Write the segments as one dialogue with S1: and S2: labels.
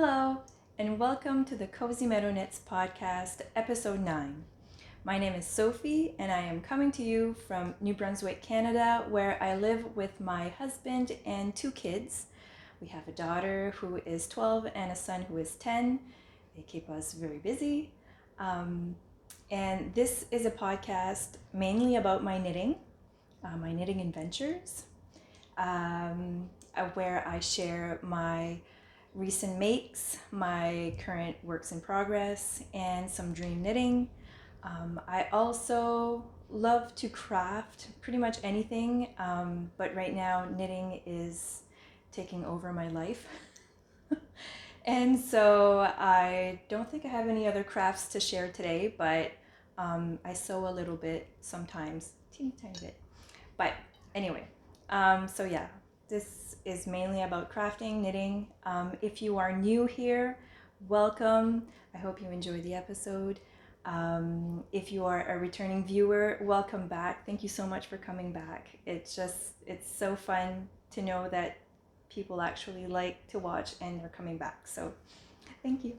S1: Hello, and welcome to the cozymeadowknits podcast, episode 9. My name is Sophie, and I am coming to you from New Brunswick, Canada, where I live with my husband and 2 kids. We have a daughter who is 12 and a son who is 10. They keep us very busy. And this is a podcast mainly about my knitting adventures, where I share my recent makes, my current works in progress, and some dream knitting. I also love to craft pretty much anything, but right now knitting is taking over my life. And so I don't think I have any other crafts to share today, but I sew a little bit sometimes, teeny tiny bit. But anyway, so yeah, this is mainly about crafting, knitting. If you are new here, welcome. I hope you enjoyed the episode. If you are a returning viewer, welcome back. Thank you so much for coming back. It's so fun to know that people actually like to watch and they're coming back. So thank you.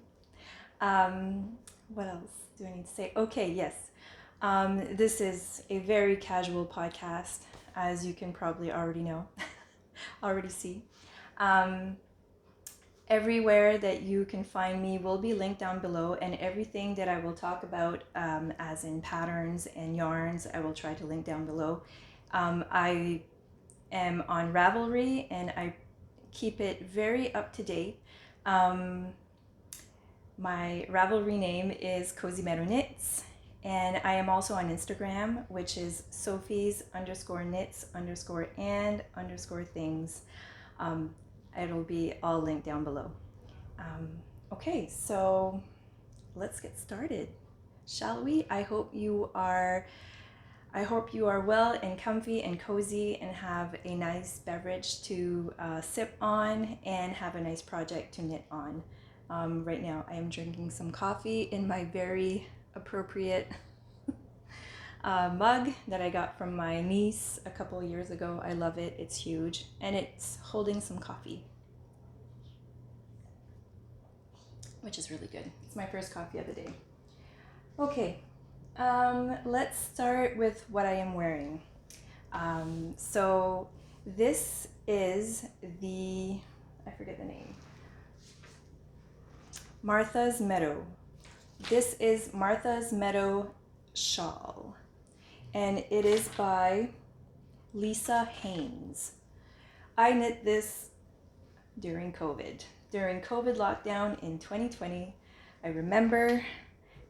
S1: What else do I need to say? Okay, yes. This is a very casual podcast, as you can probably already know, already see. Everywhere that you can find me will be linked down below, and everything that I will talk about, as in patterns and yarns, I will try to link down below. I am on Ravelry, and I keep it very up to date. My Ravelry name is cozymeadowknits, and I am also on Instagram, which is Sophies_knits_and_things. It'll be all linked down below. Okay, so let's get started, shall we? I hope you are well and comfy and cozy and have a nice beverage to sip on and have a nice project to knit on. Right now I am drinking some coffee in my very appropriate mug that I got from my niece a couple years ago. I love it. It's huge, and it's holding some coffee, which is really good. It's my first coffee of the day. Okay, let's start with what I am wearing. So this is I forget the name, Martha's Meadow. This is Martha's Meadow Shawl, and it is by Lisa Haynes. I knit this during COVID lockdown in 2020. I remember,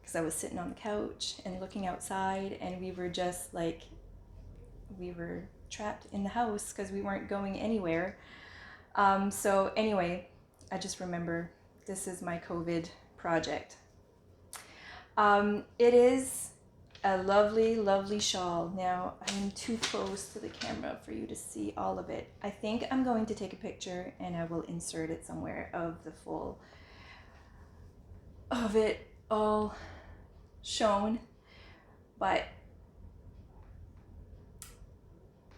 S1: because I was sitting on the couch and looking outside, and we were trapped in the house because we weren't going anywhere. So anyway, I just remember this is my COVID project. It is a lovely, lovely shawl. Now, I'm too close to the camera for you to see all of it. I think I'm going to take a picture and I will insert it somewhere of the full of it all shown, but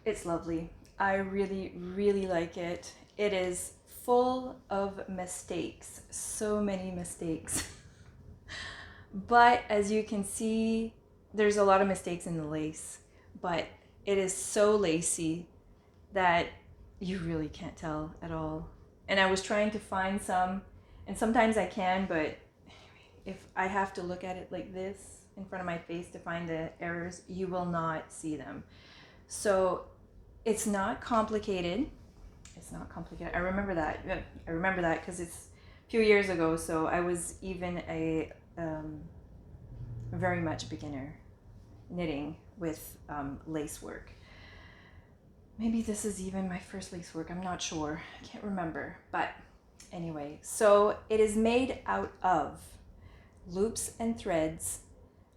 S1: it's lovely. I really, really like it. It is full of mistakes, so many mistakes. But as you can see, there's a lot of mistakes in the lace, but it is so lacy that you really can't tell at all. And I was trying to find some, and sometimes I can, but if I have to look at it like this in front of my face to find the errors, you will not see them. So it's not complicated. I remember that because it's a few years ago, so I was even a very much beginner knitting with lace work. Maybe this is even my first lace work, I'm not sure, I can't remember. But anyway, so it is made out of loops and threads,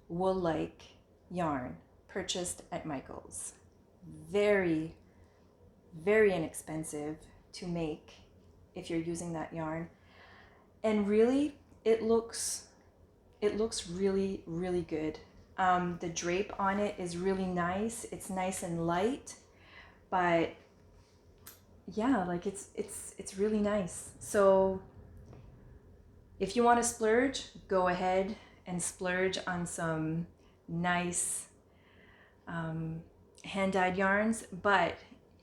S1: wool-like yarn purchased at Michael's. Very, very inexpensive to make if you're using that yarn, and really it looks really, really good. The drape on it is really nice. It's nice and light, but yeah, like it's really nice. So If you want to splurge, go ahead and splurge on some nice hand-dyed yarns. But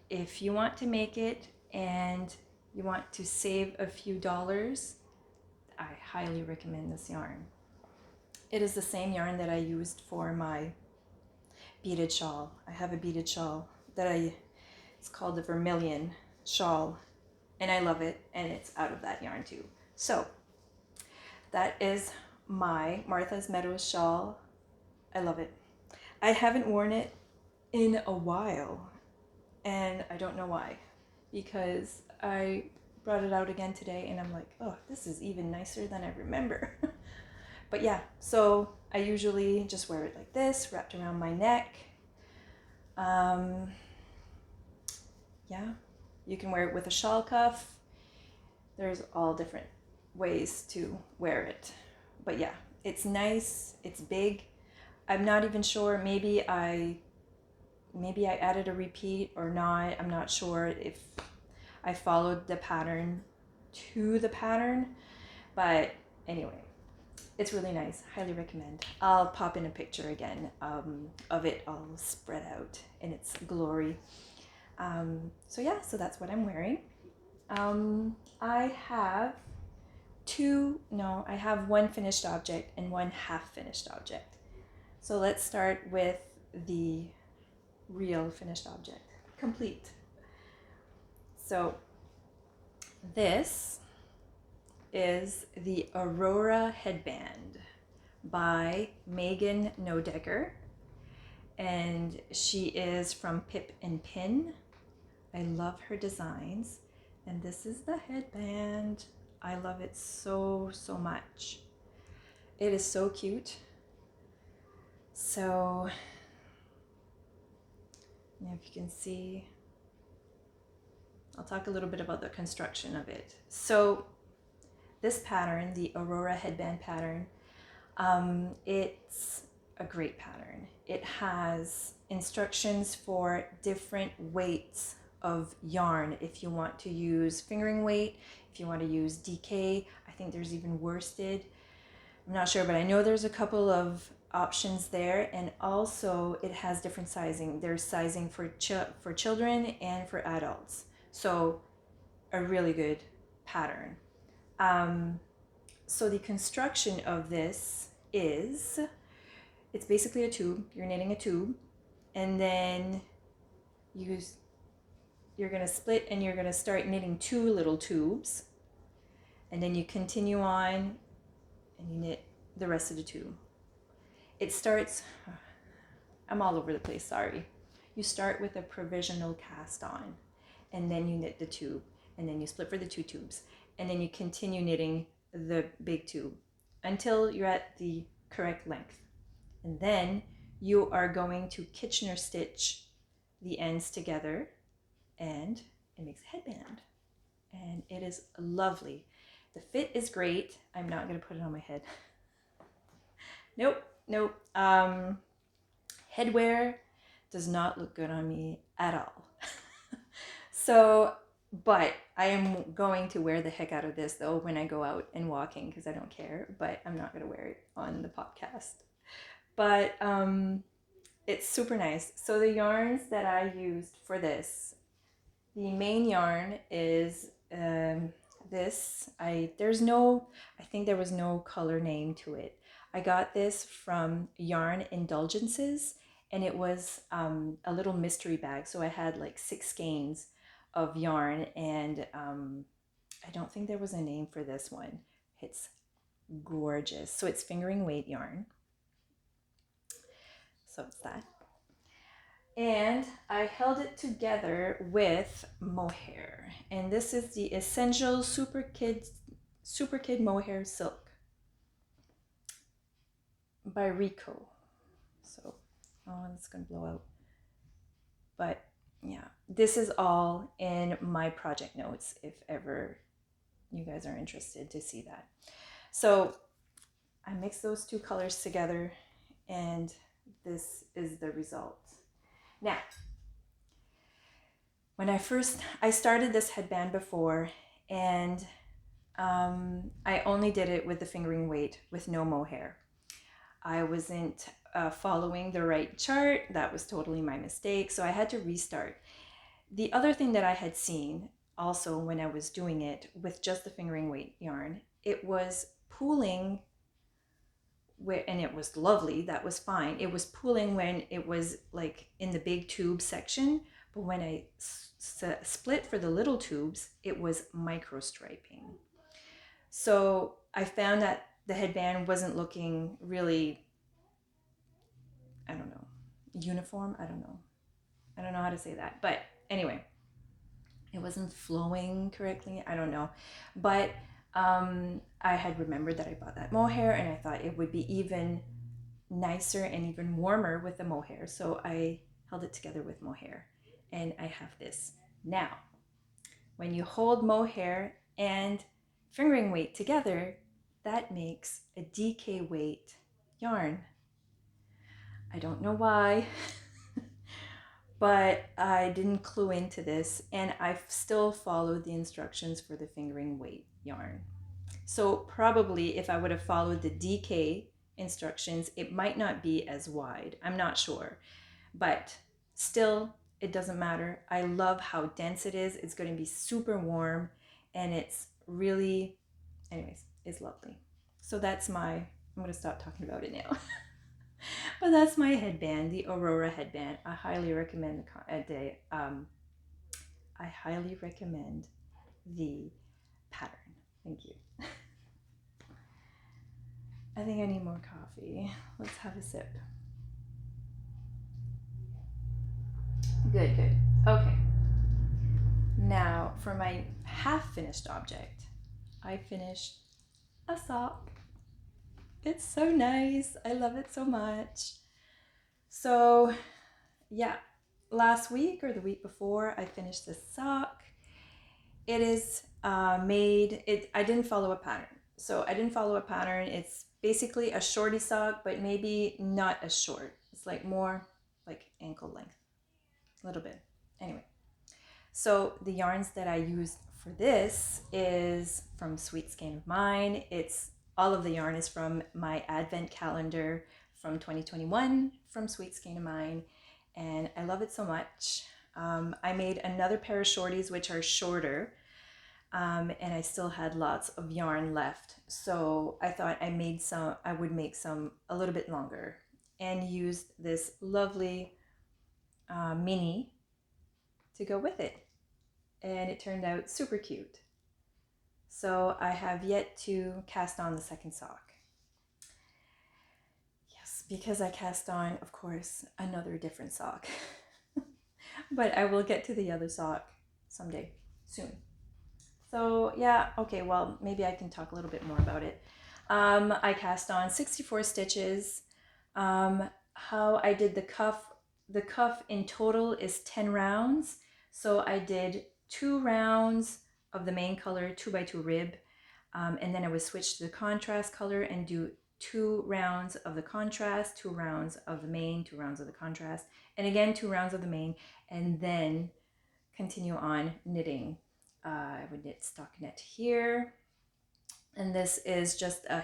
S1: if you want to make it and you want to save a few dollars, I highly recommend this yarn. It is the same yarn that I used for my beaded shawl. I have a beaded shawl it's called the Vermilion Shawl, and I love it, and it's out of that yarn too. So that is my Martha's Meadows shawl. I love it. I haven't worn it in a while, and I don't know why, because I brought it out again today and I'm like, oh, this is even nicer than I remember. But yeah, so I usually just wear it like this, wrapped around my neck. Yeah, you can wear it with a shawl cuff. There's all different ways to wear it. But yeah, it's nice, it's big. I'm not even sure, maybe I added a repeat or not. I'm not sure if I followed the pattern to the pattern, but anyway, it's really nice. Highly recommend. I'll pop in a picture again of it all spread out in its glory. So yeah, so that's what I'm wearing. I have I have one finished object and one half finished object. So let's start with the real finished object, complete. So this is the Aurora Headband by Nodecker, and she is from Pip and Pin. I love her designs, and this is the headband. I love it so much. It is so cute. So if you can see, I'll talk a little bit about the construction of it. So this pattern, the Aurora Headband pattern, it's a great pattern. It has instructions for different weights of yarn. If you want to use fingering weight, if you want to use DK, I think there's even worsted. I'm not sure, but I know there's a couple of options there, and also it has different sizing. There's sizing for children and for adults. So a really good pattern. So the construction of this is, it's basically a tube. You're knitting a tube, and then you're going to split and you're going to start knitting 2 little tubes, and then you continue on and you knit the rest of the tube. It starts, I'm all over the place, sorry. You start with a provisional cast on, and then you knit the tube, and then you split for the 2 tubes, and then you continue knitting the big tube until you're at the correct length. And then you are going to Kitchener stitch the ends together, and it makes a headband. And it is lovely. The fit is great. I'm not going to put it on my head. Nope. Headwear does not look good on me at all. So, but I am going to wear the heck out of this though when I go out and walking, because I don't care, but I'm not going to wear it on the podcast. But it's super nice. So the yarns that I used for this, the main yarn is this. I think there was no color name to it. I got this from Yarn Indulgences, and it was a little mystery bag. So I had like 6 skeins of yarn, and I don't think there was a name for this one. It's gorgeous. So it's fingering weight yarn. So it's that. And I held it together with mohair, and this is the Essential Super Kid Mohair Silk by Rico. So, oh, it's gonna blow out. But yeah, this is all in my project notes if ever you guys are interested to see that. So I mixed those 2 colors together, and this is the result. Now, when I started this headband before, and I only did it with the fingering weight with no mohair. I wasn't following the right chart. That was totally my mistake. So I had to restart. The other thing that I had seen also when I was doing it with just the fingering weight yarn, it was pooling and it was lovely. That was fine. It was pooling when it was like in the big tube section, but when I split for the little tubes, it was micro striping. So I found that the headband wasn't looking really, I don't know, uniform. I don't know how to say that. But anyway, it wasn't flowing correctly. I don't know. But I had remembered that I bought that mohair and I thought it would be even nicer and even warmer with the mohair. So I held it together with mohair and I have this. Now, when you hold mohair and fingering weight together, that makes a DK weight yarn. I don't know why, but I didn't clue into this and I've still followed the instructions for the fingering weight yarn. So probably if I would have followed the DK instructions, it might not be as wide. I'm not sure, but still it doesn't matter. I love how dense it is. It's going to be super warm and it's really, anyways, it's lovely. So that's I'm going to stop talking about it now. But that's my headband, the Aurora headband. I highly recommend I highly recommend the pattern. Thank you. I think I need more coffee. Let's have a sip. Good, good. Okay. Now for my half-finished object, I finished a sock. It's so nice. I love it so much. So yeah, last week or the week before, I finished this sock. It is made, I didn't follow a pattern. So I didn't follow a pattern. It's basically a shorty sock, but maybe not as short. It's like more like ankle length, a little bit. Anyway, so the yarns that I used for this is from Sweet Skein of Mine. All of the yarn is from my advent calendar from 2021 from Sweet Skein of Mine, and I love it so much. I made another pair of shorties which are shorter, and I still had lots of yarn left. So I thought I would make some a little bit longer and used this lovely mini to go with it. And it turned out super cute. So I have yet to cast on the second sock. Yes, because I cast on, of course, another different sock. But I will get to the other sock someday, soon. So yeah, okay, well, maybe I can talk a little bit more about it. I cast on 64 stitches. How I did the cuff in total is 10 rounds. So I did 2 rounds of the main color, 2x2 rib, and then I would switch to the contrast color and do 2 rounds of the contrast, 2 rounds of the main, 2 rounds of the contrast, and again 2 rounds of the main, and then continue on knitting. I would knit stockinette here, and this is just a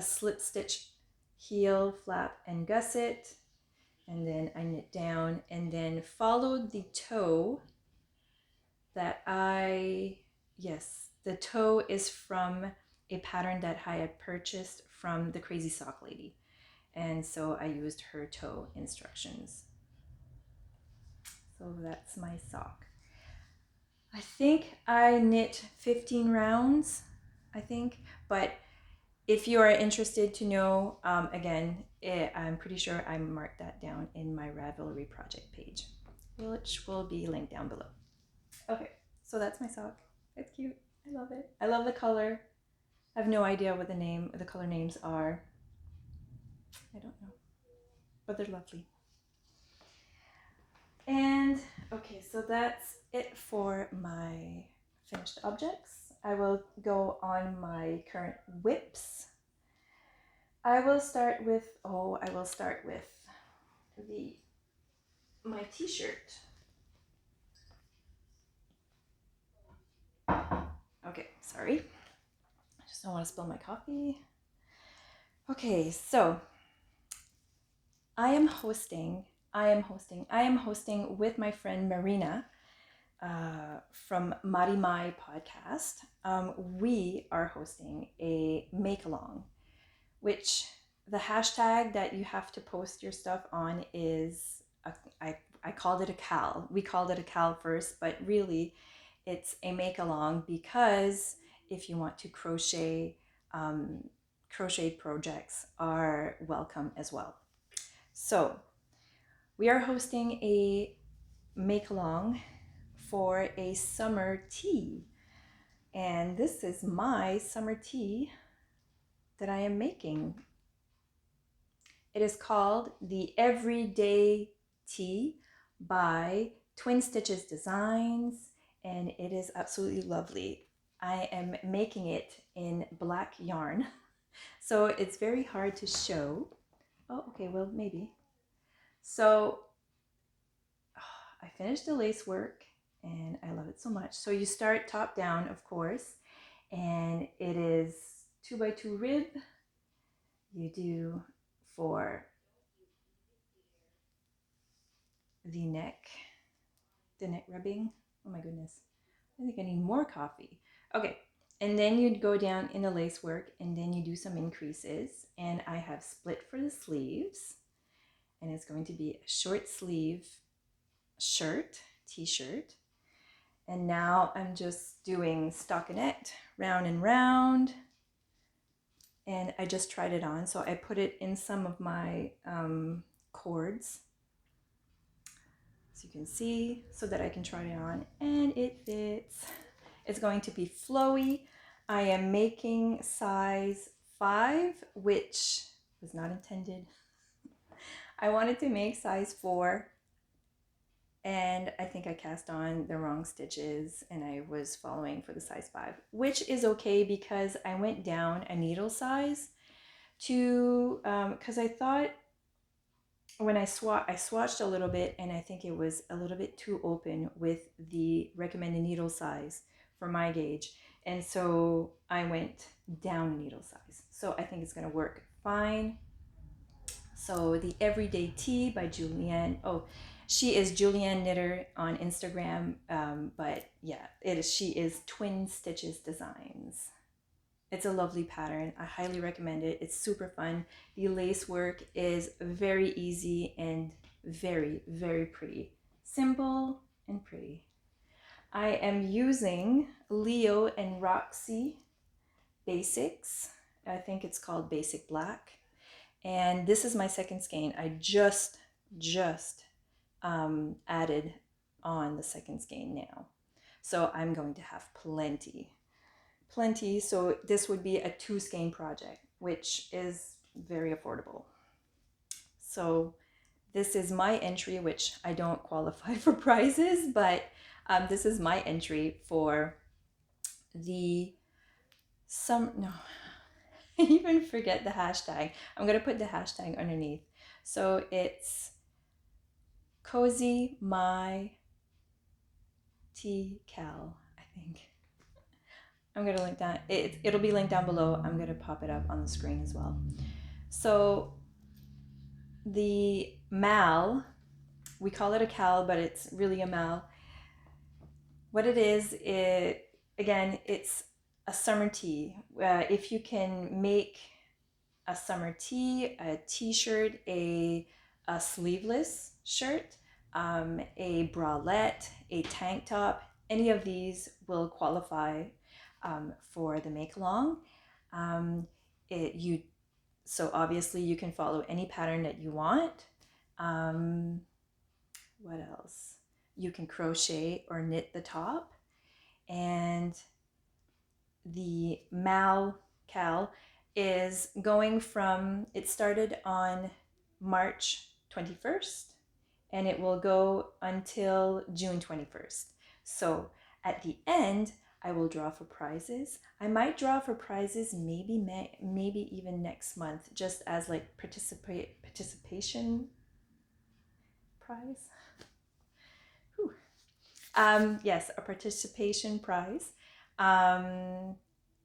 S1: slip stitch heel, flap, and gusset, and then I knit down and then followed the toe that the toe is from a pattern that I had purchased from the Crazy Sock Lady, and so I used her toe instructions. So that's my sock. I think I knit 15 rounds, but if you are interested to know, again, I'm pretty sure I marked that down in my Ravelry project page, which will be linked down below. Okay, so that's my sock. It's cute. I love it. I love the color. I have no idea what the color names are. I don't know, but they're lovely. And okay, so that's it for my finished objects. I will go on my current whips. I will start with my t-shirt. Okay, sorry. just don't want to spill my coffee. Okay, so I am hosting with my friend Marina from Mari Mai podcast. We are hosting a make along, which the hashtag that you have to post your stuff on is, I called it a cal. We called it a cal first, but really it's a make along because if you want to crochet, crochet projects are welcome as well. So we are hosting a make along for a summer tea. And this is my summer tea that I am making. It is called the Everyday Tea by Twin Stitches Designs, and it is absolutely lovely. I am making it in black yarn, so it's very hard to show. Oh, okay, well, maybe. So I finished the lace work and I love it so much. So you start top down, of course, and it is 2x2 rib. You do for the neck rubbing. Oh my goodness, I think I need more coffee. Okay, and then you'd go down in the lace work and then you do some increases, and I have split for the sleeves, and it's going to be a short sleeve shirt, t-shirt. And now I'm just doing stockinette, round and round, and I just tried it on, so I put it in some of my cords, so you can see, so that I can try it on, and it fits. It's going to be flowy. I am making size 5, which was not intended. I wanted to make size 4, and I think I cast on the wrong stitches and I was following for the size 5, which is okay because I went down a needle size to, because I thought when I swatched a little bit and I think it was a little bit too open with the recommended needle size for my gauge. And so I went down a needle size. So I think it's gonna work fine. So the Everyday Tea by Julianne. Oh, she is Julianne Knitter on Instagram. But yeah, she is Twin Stitches Designs. It's a lovely pattern. I highly recommend it. It's super fun. The lace work is very easy and very, very pretty. Simple and pretty. I am using Leo and Roxy Basics. I think it's called Basic Black. And this is my second skein. I just added on the second skein now. So I'm going to have plenty. So this would be a 2 skein project, which is very affordable. So this is my entry, which I don't qualify for prizes, but this is my entry for the no, I even forget the hashtag. I'm gonna put the hashtag underneath. So it's Cozy My Tea Cal, I think. I'm gonna link that. It'll be linked down below. I'm gonna pop it up on the screen as well. So the mal, we call it a cal, but it's really a mal. What it is, it's a summer tea. If you can make a summer tee, a t-shirt, a sleeveless shirt, a bralette, a tank top, any of these will qualify for the make along. So obviously you can follow any pattern that you want. What else? You can crochet or knit the top, and the mal cal is going from, it started on March 21st and it will go until June 21st. So at the end, I will draw for prizes. I might draw for prizes maybe even next month, just as like participation prize. Yes, a participation prize,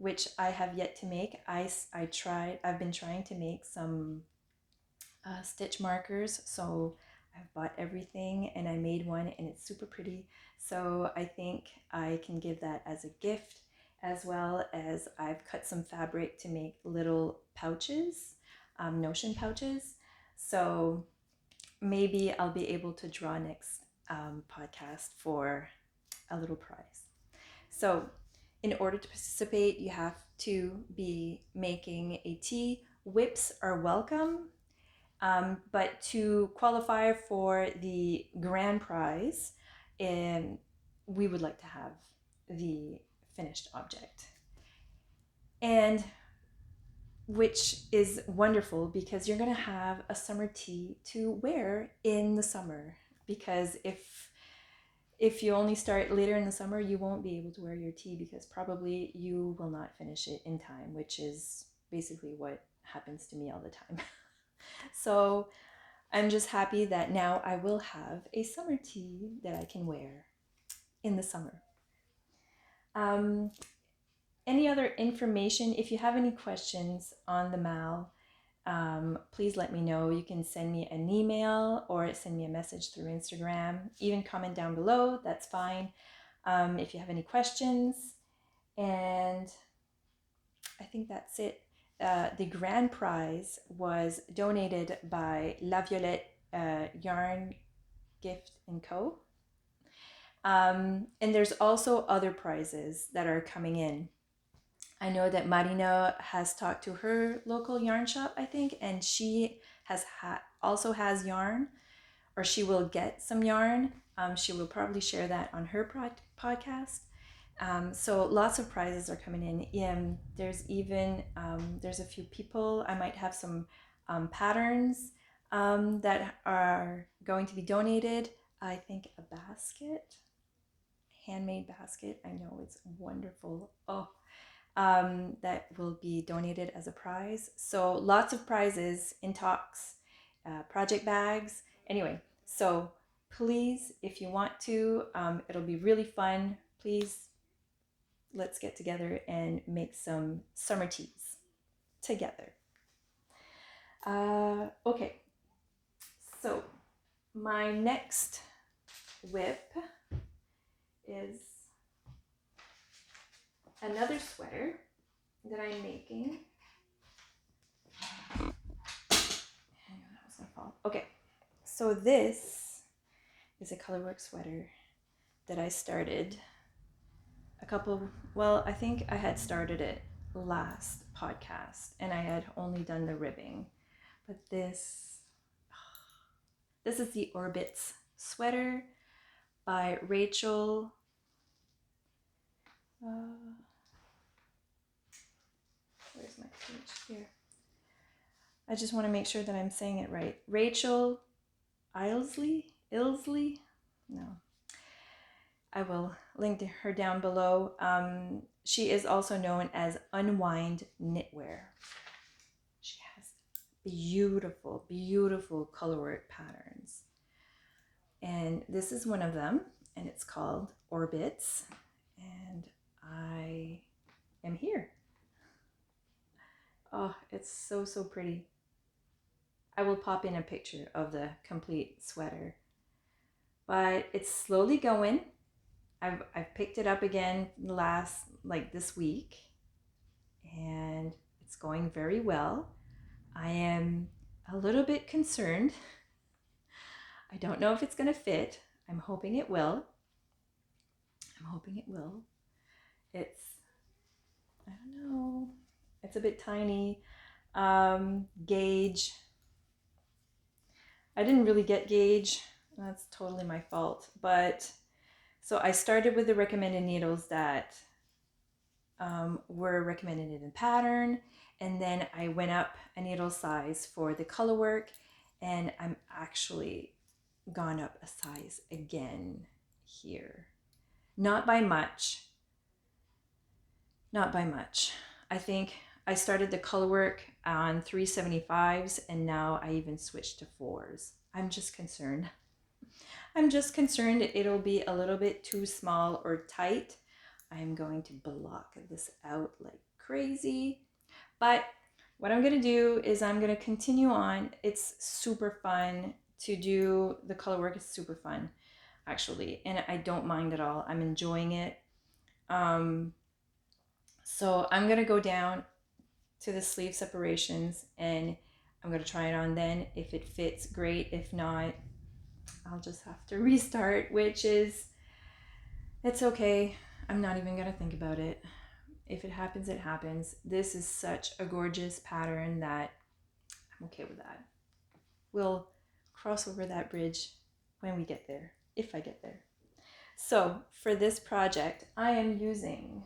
S1: which I have yet to make. I've been trying to make some stitch markers, so I've bought everything and I made one and it's super pretty. So I think I can give that as a gift, as well as I've cut some fabric to make little pouches, notion pouches. So maybe I'll be able to draw next podcast for a little prize. So in order to participate, you have to be making a tee. Whips are welcome. But to qualify for the grand prize, we would like to have the finished object. And which is wonderful because you're going to have a summer tee to wear in the summer. Because if you only start later in the summer, you won't be able to wear your tee because probably you will not finish it in time, which is basically what happens to me all the time. So I'm just happy that now I will have a summer tee that I can wear in the summer. Any other information, if you have any questions on the MAL, please let me know. You can send me an email or send me a message through Instagram. Even comment down below, that's fine. If you have any questions. And I think that's it. The grand prize was donated by La Violette Yarn Gift & Co. And there's also other prizes that are coming in. I know that Marina has talked to her local yarn shop, I think, and she has also has yarn, or she will get some yarn. She will probably share that on her podcast. So lots of prizes are coming in. There's even there's a few people. I might have some patterns that are going to be donated. I think a basket, handmade basket. I know it's wonderful. That will be donated as a prize. So lots of prizes in talks, project bags. Anyway, so please, if you want to, it'll be really fun. Please, let's get together and make some summer teas together. Okay, so my next whip is another sweater that I'm making. Hang on, that was gonna fall. Okay, so this is a colorwork sweater that I started I think I had started it last podcast and I had only done the ribbing. But this is the Orbitz sweater by Rachel. Where's my page? Here. I just want to make sure that I'm saying it right. Rachel Illsley? No. I will link to her down below. She is also known as Unwind Knitwear. She has beautiful, beautiful colorwork patterns. And this is one of them, and it's called Orbitz. And I am here. Oh, it's so, so pretty. I will pop in a picture of the complete sweater. But it's slowly going. I've picked it up again this week, and it's going very well. I am a little bit concerned. I don't know if it's going to fit. I'm hoping it will. It's, I don't know, it's a bit tiny. Gauge. I didn't really get gauge. That's totally my fault. But so I started with the recommended needles that were recommended in the pattern, and then I went up a needle size for the color work, and I'm actually gone up a size again here. Not by much. I think I started the color work on 375s, and now I even switched to 4s. I'm just concerned it'll be a little bit too small or tight. I'm going to block this out like crazy. But what I'm going to do is I'm going to continue on. It's super fun to do. The color work is super fun, actually, and I don't mind at all. I'm enjoying it. So I'm going to go down to the sleeve separations and I'm going to try it on then. If it fits, great. If not, I'll just have to restart, which is, it's okay. I'm not even going to think about it. If it happens, it happens. This is such a gorgeous pattern that I'm okay with that. We'll cross over that bridge when we get there, if I get there. So for this project, I am using,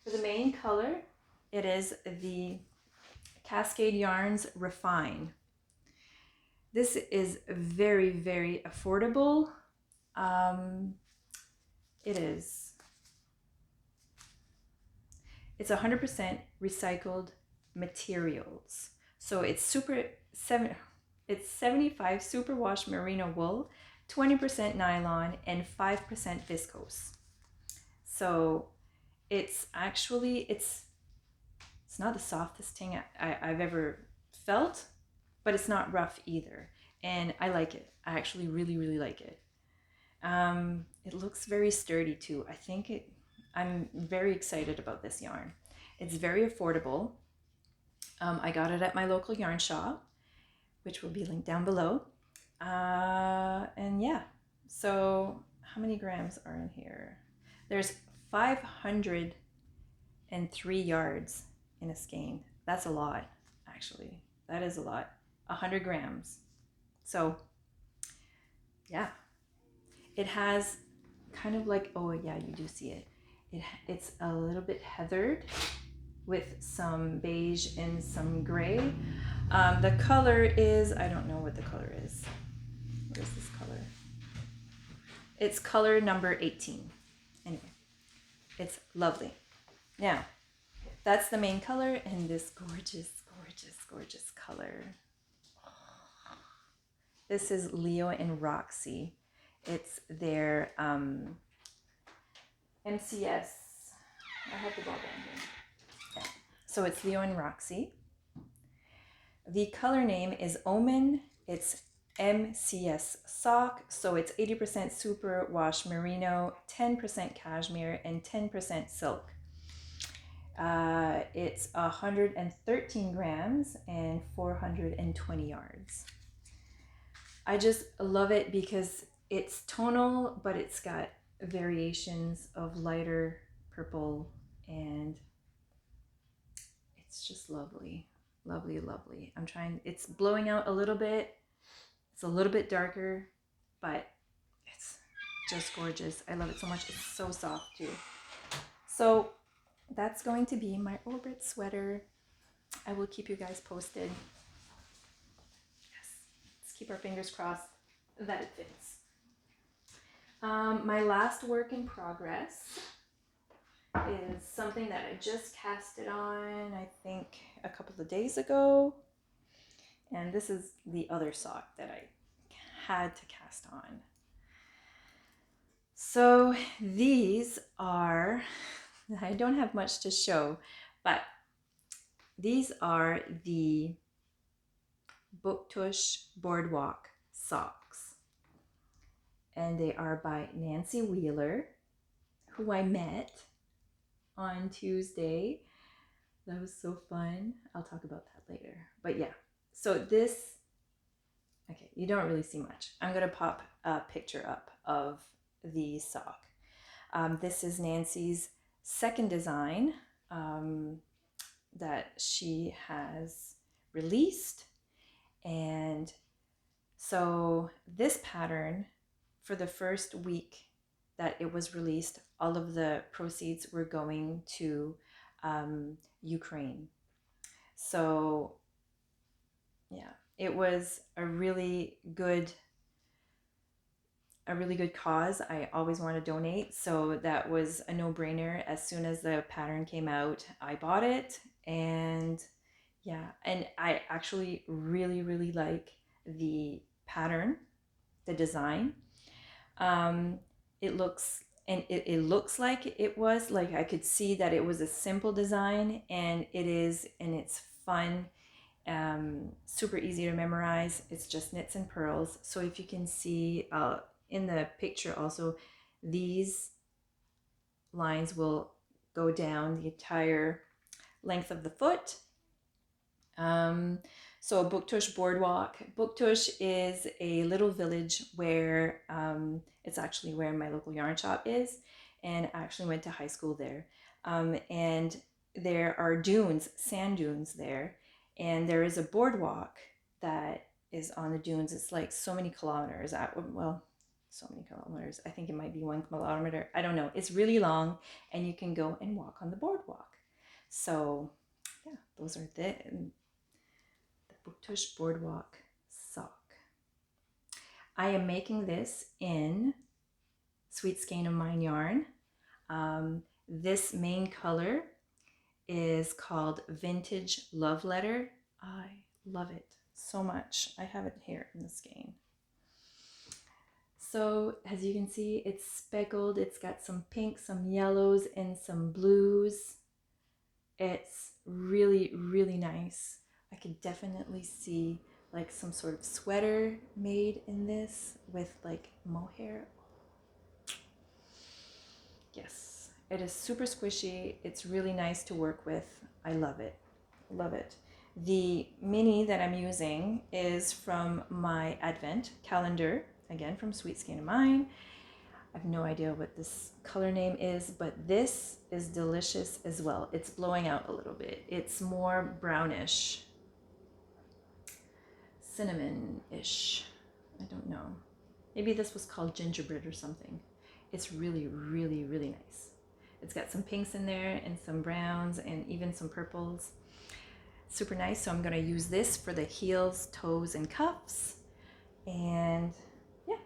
S1: for the main color, it is the Cascade Yarns Refine. This is very, very affordable. It's 100% recycled materials. So it's 75 superwash merino wool, 20% nylon, and 5% viscose. So it's actually, it's not the softest thing I've ever felt, but it's not rough either. And I like it. I actually really, really like it. It looks very sturdy too. I'm very excited about this yarn. It's very affordable. I got it at my local yarn shop, which will be linked down below. And yeah, so how many grams are in here? There's 503 yards in a skein. That's a lot, actually. That is a lot. 100 grams. So yeah, it has kind of like, oh yeah, you do see it. It's a little bit heathered with some beige and some gray. The color is, I don't know what the color is. What is this color? It's color number 18. Anyway, it's lovely. Now, that's the main color, and this gorgeous, gorgeous, gorgeous color. This is Leo and Roxy. It's their MCS. I have the ball down here. Yeah. So it's Leo and Roxy. The color name is Omen. It's MCS sock. So it's 80% super wash merino, 10% cashmere, and 10% silk. It's 113 grams and 420 yards. I just love it because it's tonal, but it's got variations of lighter purple, and it's just lovely, lovely, lovely. It's blowing out a little bit. It's a little bit darker, but it's just gorgeous. I love it so much. It's so soft too. So that's going to be my Orbitz sweater. I will keep you guys posted. Keep our fingers crossed that it fits. My last work in progress is something that I just casted on, I think a couple of days ago. And this is the other sock that I had to cast on. So these are, I don't have much to show, but these are the Bouctouche Boardwalk Socks. And they are by Nancy Wheeler, who I met on Tuesday. That was so fun. I'll talk about that later. But yeah, so this, okay, you don't really see much. I'm going to pop a picture up of the sock. This is Nancy's second design that she has released. And so this pattern, for the first week that it was released, all of the proceeds were going to Ukraine. So yeah, it was a really good cause. I always want to donate, so that was a no-brainer. As soon as the pattern came out, I bought it. And yeah, and I actually really, really like the pattern, the design. It looks and it looks like it was, like I could see that it was a simple design, and it is, and it's fun, super easy to memorize. It's just knits and purls. So if you can see in the picture also, these lines will go down the entire length of the foot. So Bouctouche Boardwalk. Bouctouche is a little village where it's actually where my local yarn shop is, and I actually went to high school there. And there are dunes, sand dunes there, and there is a boardwalk that is on the dunes. It's like so many kilometers. Well, so many kilometers. I think it might be 1 kilometer. I don't know. It's really long, and you can go and walk on the boardwalk. So yeah, those are the Bouctouche Boardwalk sock. I am making this in Sweet Skein of Mine yarn. This main color is called Vintage Love Letter. I love it so much. I have it here in the skein. So as you can see, it's speckled. It's got some pinks, some yellows, and some blues. It's really, really nice. I could definitely see like some sort of sweater made in this with like mohair. Yes, it is super squishy. It's really nice to work with. I love it. Love it. The mini that I'm using is from my Advent calendar, again from Sweet Skein of Mine. I have no idea what this color name is, but this is delicious as well. It's blowing out a little bit. It's more brownish, cinnamon-ish. I don't know. Maybe this was called gingerbread or something. It's really, really, really nice. It's got some pinks in there and some browns and even some purples. Super nice. So I'm going to use this for the heels, toes, and cuffs. And yeah,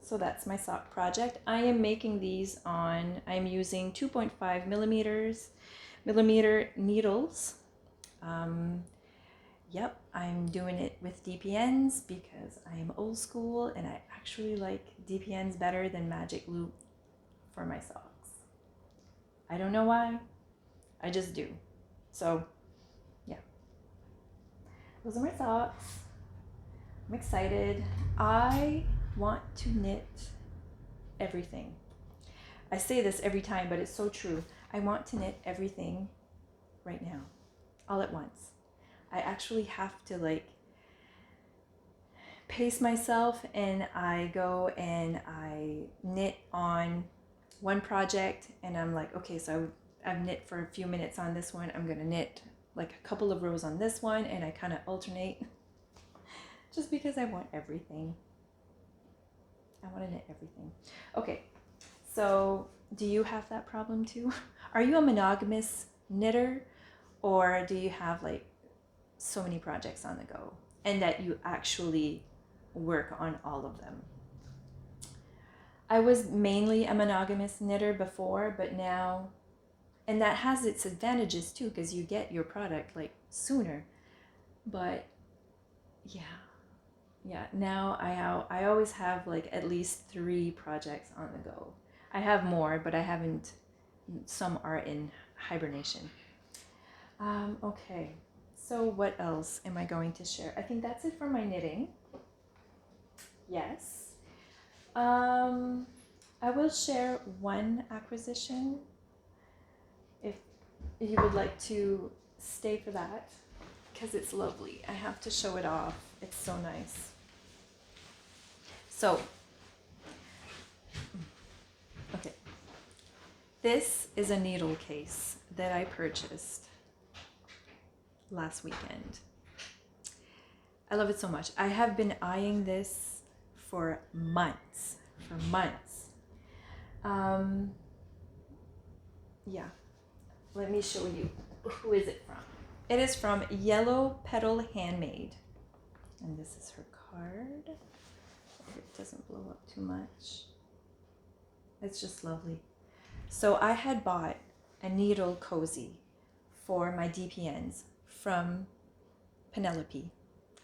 S1: so that's my sock project. I am making these on, I'm using 2.5 millimeter needles. Yep, I'm doing it with DPNs because I am old school and I actually like DPNs better than Magic Loop for my socks. I don't know why, I just do. So yeah, those are my socks. I'm excited. I want to knit everything. I say this every time, but it's so true. I want to knit everything right now, all at once. I actually have to like pace myself, and I go and I knit on one project, and I'm like, okay, so I've knit for a few minutes on this one. I'm gonna knit like a couple of rows on this one, and I kind of alternate just because I want everything. I want to knit everything. Okay, so do you have that problem too? Are you a monogamous knitter, or do you have like so many projects on the go and that you actually work on all of them? I was mainly a monogamous knitter before, but now, and that has its advantages too, because you get your product like sooner. But yeah, now I always have like at least 3 projects on the go. I have more, but I haven't, some are in hibernation. Okay, so what else am I going to share? I think that's it for my knitting. Yes. I will share one acquisition if you would like to stay for that, because it's lovely. I have to show it off. It's so nice. So, okay. This is a needle case that I purchased last weekend. I love it so much. I have been eyeing this for months. Yeah, let me show you. Who is it from? It is from Yellow Petal Handmade. And this is her card. Hope it doesn't blow up too much. It's just lovely. So I had bought a needle cozy for my DPNs from Penelope.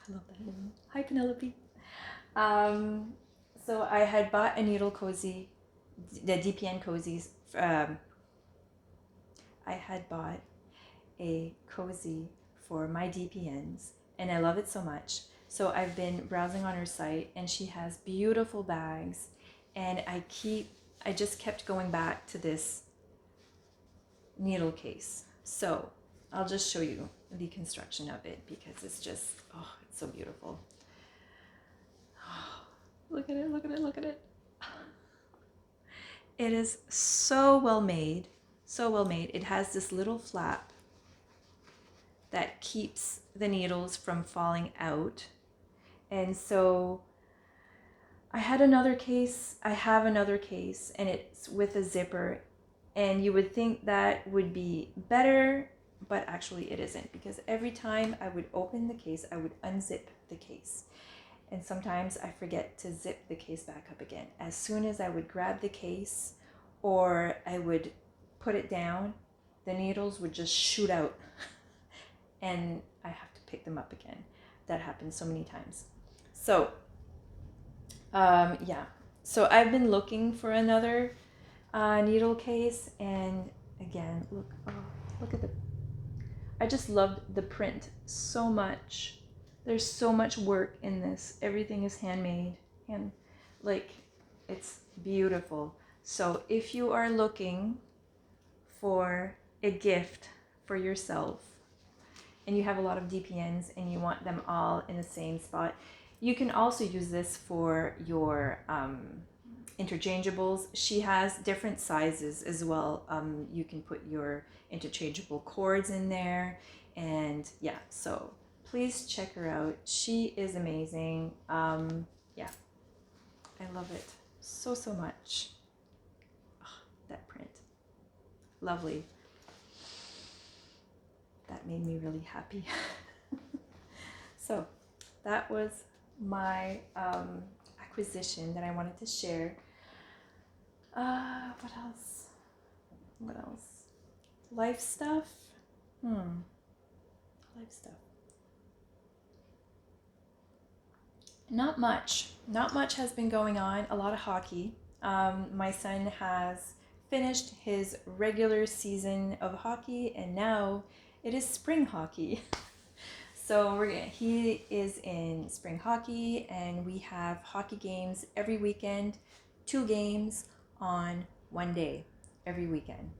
S1: I love that name. Hi, Penelope. So I had bought a needle cozy the DPN cozies. I had bought a cozy for my DPNs, and I love it so much. So I've been browsing on her site, and she has beautiful bags, and I just kept going back to this needle case. So I'll just show you the construction of it because it's just, oh, it's so beautiful. Oh, look at it, look at it, look at it. It is so well made, so well made. It has this little flap that keeps the needles from falling out. And so I have another case, and it's with a zipper, and you would think that would be better, but actually it isn't, because every time I would open the case, I would unzip the case. And sometimes I forget to zip the case back up again. As soon as I would grab the case or I would put it down, the needles would just shoot out and I have to pick them up again. That happens so many times. So, yeah. So I've been looking for another needle case, and again, look at I just loved the print so much. There's so much work in this. Everything is handmade, and like, it's beautiful. So if you are looking for a gift for yourself and you have a lot of DPNs and you want them all in the same spot, you can also use this for your interchangeables. She has different sizes as well. You can put your interchangeable cords in there, and yeah, so please check her out. She is amazing. Yeah, I love it so much. Oh, that print, lovely. That made me really happy. So that was my acquisition that I wanted to share. What else? Life stuff? Life stuff. Not much has been going on. A lot of hockey. My son has finished his regular season of hockey, and now it is spring hockey. So he is in spring hockey, and we have hockey games every weekend, 2 games on one day every weekend.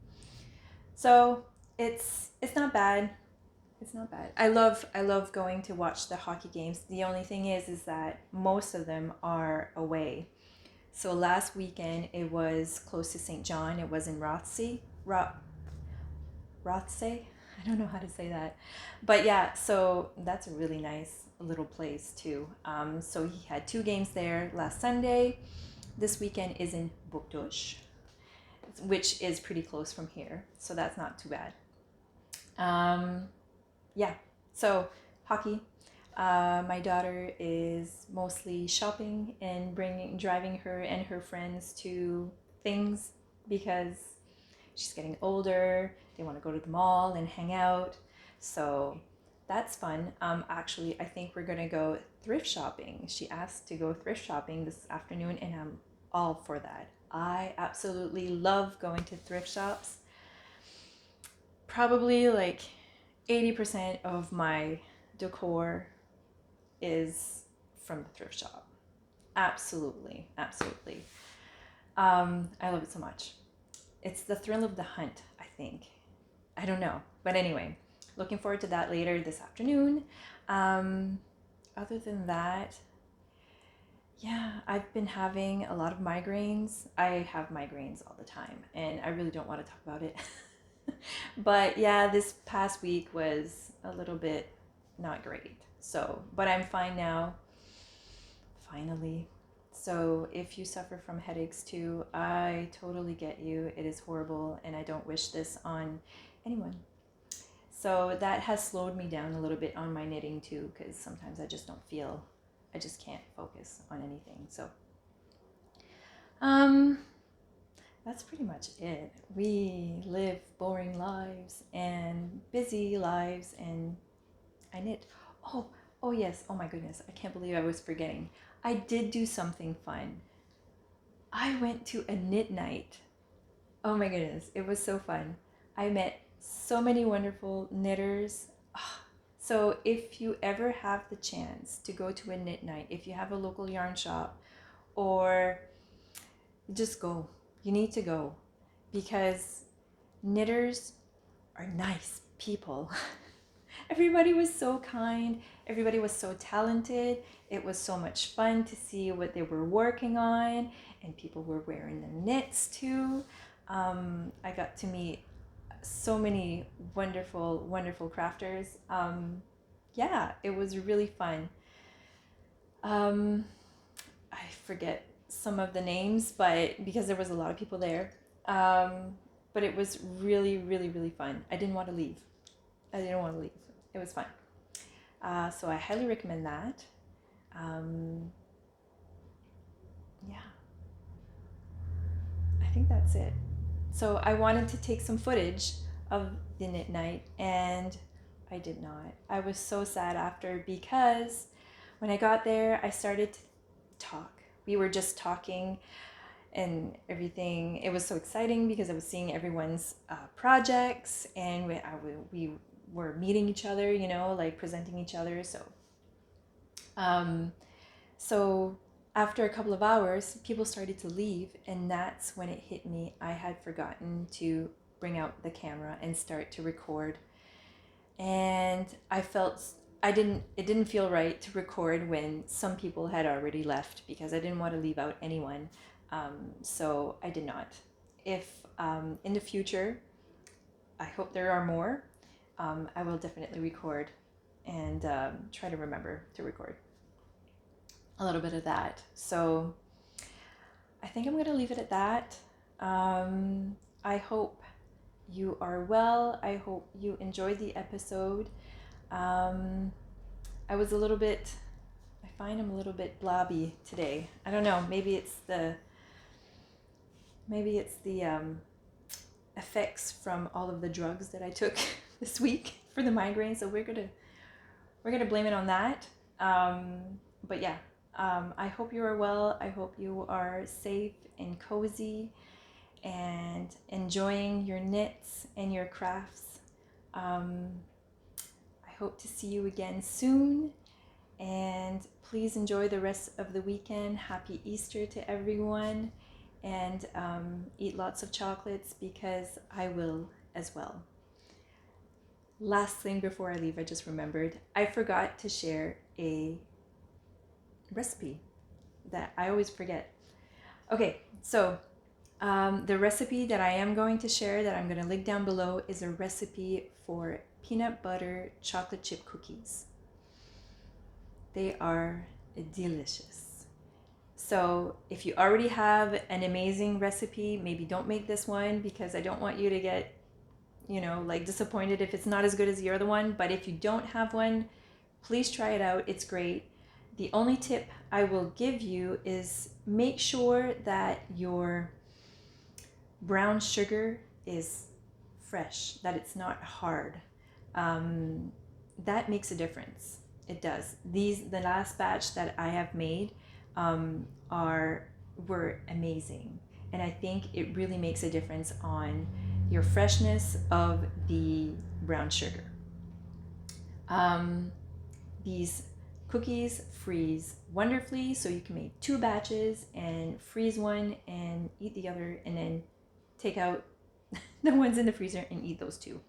S1: So it's not bad. It's not bad. I love going to watch the hockey games. The only thing is that most of them are away. So last weekend it was close to St. John. It was in Roxy. Roxy? I don't know how to say that. But yeah, so that's a really nice little place too. So he had 2 games there last Sunday. This weekend is in Bouctouche, which is pretty close from here. So that's not too bad. Yeah, so hockey. My daughter is mostly shopping and driving her and her friends to things because she's getting older. They want to go to the mall and hang out. So that's fun. Actually, I think we're going to go thrift shopping. She asked to go thrift shopping this afternoon, and I'm all for that. I absolutely love going to thrift shops. Probably like 80% of my decor is from the thrift shop. Absolutely. I love it so much. It's the thrill of the hunt, I think. I don't know. But anyway, looking forward to that later this afternoon. Other than that, yeah, I've been having a lot of migraines. I have migraines all the time, and I really don't want to talk about it. But yeah, this past week was a little bit not great. So, but I'm fine now, finally. So if you suffer from headaches too, I totally get you. It is horrible, and I don't wish this on anyone. So that has slowed me down a little bit on my knitting too, because sometimes I just can't focus on anything. So that's pretty much it. We live boring lives and busy lives, and I knit. Oh yes, oh my goodness, I can't believe I was forgetting. I did do something fun. I went to a knit night. Oh my goodness, it was so fun. I met so many wonderful knitters. Ah, so if you ever have the chance to go to a knit night, if you have a local yarn shop, or just go, you need to go, because knitters are nice people. Everybody was so kind. Everybody was so talented. It was so much fun to see what they were working on, and people were wearing their knits too. I got to meet so many wonderful, wonderful crafters. Yeah, it was really fun. Um, I forget some of the names, but because there was a lot of people there. But it was really, really, really fun. I didn't want to leave. It was fun. So I highly recommend that. Yeah, I think that's it. So I wanted to take some footage of the knit night, and I did not. I was so sad after, because when I got there, I started to talk. We were just talking and everything. It was so exciting because I was seeing everyone's projects, and we were meeting each other, like presenting each other. So after a couple of hours, people started to leave, and that's when it hit me. I had forgotten to bring out the camera and start to record. And it didn't feel right to record when some people had already left, because I didn't want to leave out anyone. So I did not. If in the future, I hope there are more, I will definitely record and try to remember to record a little bit of that. So I think I'm going to leave it at that. I hope you are well. I hope you enjoyed the episode. I find I'm a little bit blobby today. I don't know. Maybe it's the effects from all of the drugs that I took this week for the migraine. So we're gonna blame it on that. But yeah, I hope you are well. I hope you are safe and cozy and enjoying your knits and your crafts. I hope to see you again soon, and please enjoy the rest of the weekend. Happy Easter to everyone, and eat lots of chocolates, because I will as well. Last thing before I leave, I just remembered, I forgot to share a recipe that I always forget. Okay, so the recipe that I am going to share, that I'm going to link down below, is a recipe for peanut butter chocolate chip cookies. They are delicious. So if you already have an amazing recipe, maybe don't make this one, because I don't want you to get, disappointed if it's not as good as the other one. But if you don't have one, please try it out. It's great. The only tip I will give you is make sure that your brown sugar is fresh, that it's not hard. That makes a difference. It does. The last batch that I have made were amazing, and I think it really makes a difference on your freshness of the brown sugar. These cookies freeze wonderfully, so you can make 2 batches and freeze one and eat the other, and then take out the ones in the freezer and eat those 2.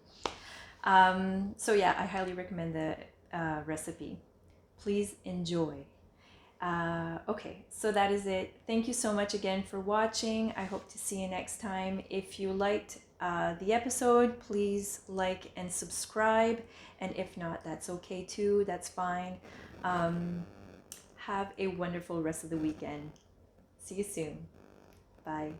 S1: So yeah, I highly recommend the recipe. Please enjoy. Okay, so that is it. Thank you so much again for watching. I hope to see you next time. If you liked the episode, please like and subscribe. And if not, that's okay too. That's fine. Have a wonderful rest of the weekend. See you soon. Bye.